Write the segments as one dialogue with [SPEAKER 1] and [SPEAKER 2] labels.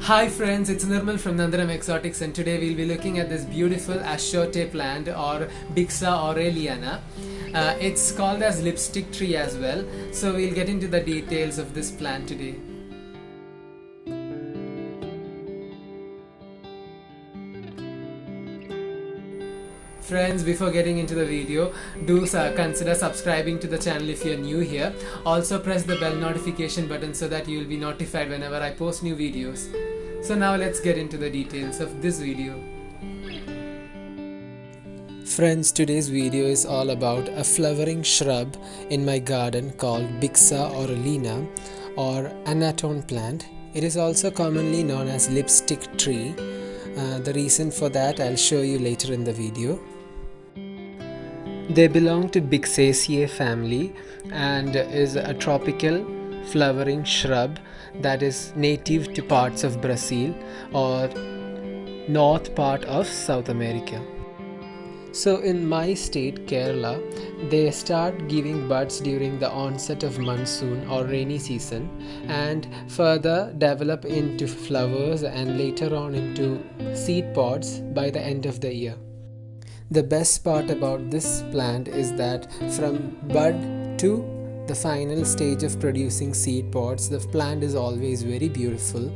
[SPEAKER 1] Hi friends, it's Nirmal from Nandanam Exotics, and today we'll be looking at this beautiful Achiote plant or Bixaorellana. It's called as lipstick tree as well, so we'll get into the details of this plant today. Friends, before getting into the video, do consider subscribing to the channel if you're new here. Also press the bell notification button so that you'll be notified whenever I post new videos. So now let's get into the details of this video. Friends, today's video is all about a flowering shrub in my garden called Bixaorellana or Annatto plant. It is also commonly known as lipstick tree. The reason for that I'll show you later in the video. They belong to Bixaceae family and is a tropical flowering shrub that is native to parts of Brazil or north part of South America. So in my state, Kerala, they start giving buds during the onset of monsoon or rainy season and further develop into flowers and later on into seed pods by the end of the year. The best part about this plant is that from bud to the final stage of producing seed pods, the plant is always very beautiful.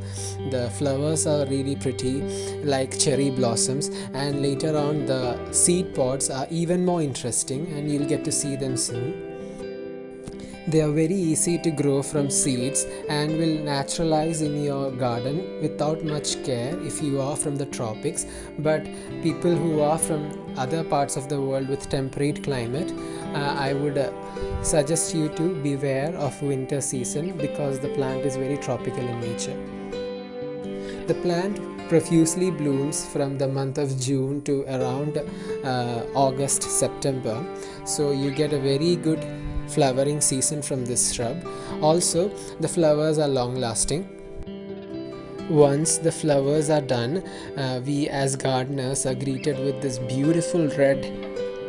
[SPEAKER 1] The flowers are really pretty, like cherry blossoms, and later on the seed pods are even more interesting and you'll get to see them soon. They are very easy to grow from seeds and will naturalize in your garden without much care if you are from the tropics, but people who are from other parts of the world with temperate climate, I would suggest you to beware of winter season because the plant is very tropical in nature. The plant profusely blooms from the month of June to around August-September, so you get a very good flowering season from this shrub. Also, the flowers are long lasting. Once the flowers are done, we as gardeners are greeted with this beautiful red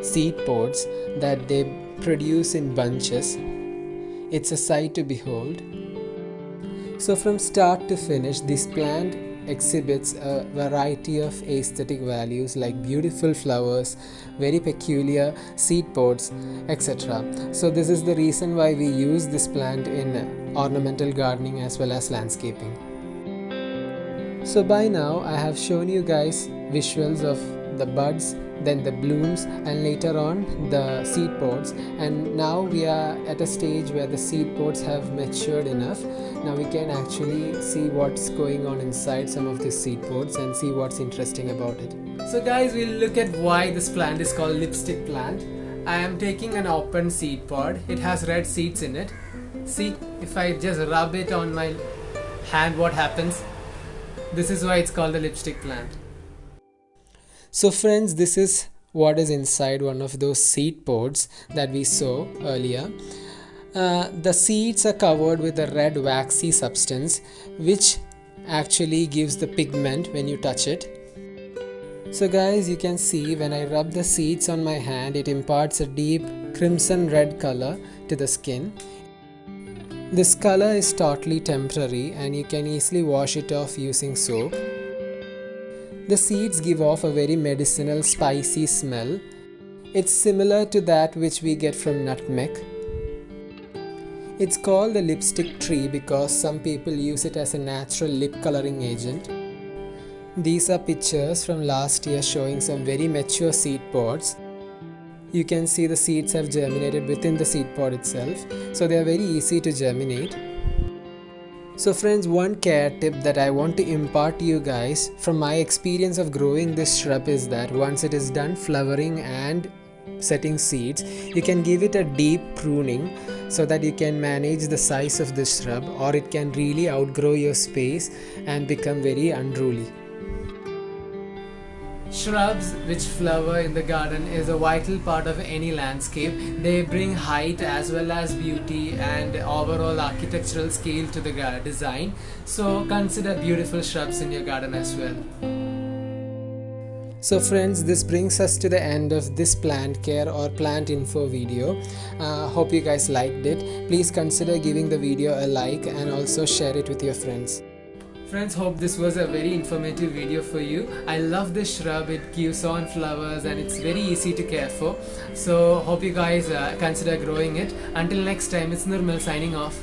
[SPEAKER 1] seed pods that they produce in bunches. It's a sight to behold. So from start to finish, this plant exhibits a variety of aesthetic values like beautiful flowers, very peculiar seed pods, etc. So this is the reason why we use this plant in ornamental gardening as well as landscaping. So by now I have shown you guys visuals of the buds, then the blooms, and later on the seed pods, and now we are at a stage where the seed pods have matured enough. Now we can actually see what's going on inside some of these seed pods and see what's interesting about it. So guys, we'll look at why this plant is called lipstick plant. I am taking an open seed pod. It has red seeds in it. See, if I just rub it on my hand, what happens? This is why it's called the lipstick plant. So friends, this is what is inside one of those seed pods that we saw earlier. The seeds are covered with a red waxy substance which actually gives the pigment when you touch it. So guys, you can see when I rub the seeds on my hand, it imparts a deep crimson red color to the skin. This color is totally temporary and you can easily wash it off using soap. The seeds give off a very medicinal spicy smell. It's similar to that which we get from nutmeg. It's called the lipstick tree because some people use it as a natural lip coloring agent. These are pictures from last year showing some very mature seed pods. You can see the seeds have germinated within the seed pod itself, so they are very easy to germinate. So friends, one care tip that I want to impart to you guys from my experience of growing this shrub is that once it is done flowering and setting seeds, you can give it a deep pruning so that you can manage the size of this shrub, or it can really outgrow your space and become very unruly. Shrubs which flower in the garden is a vital part of any landscape. They bring height as well as beauty and overall architectural scale to the design. So consider beautiful shrubs in your garden as well. So friends, this brings us to the end of this plant care or plant info video. Hope you guys liked it. Please consider giving the video a like and also share it with your friends. Friends, hope this was a very informative video for you. I love this shrub, it gives on flowers and it's very easy to care for. So hope you guys consider growing it. Until next time, it's Nirmal signing off.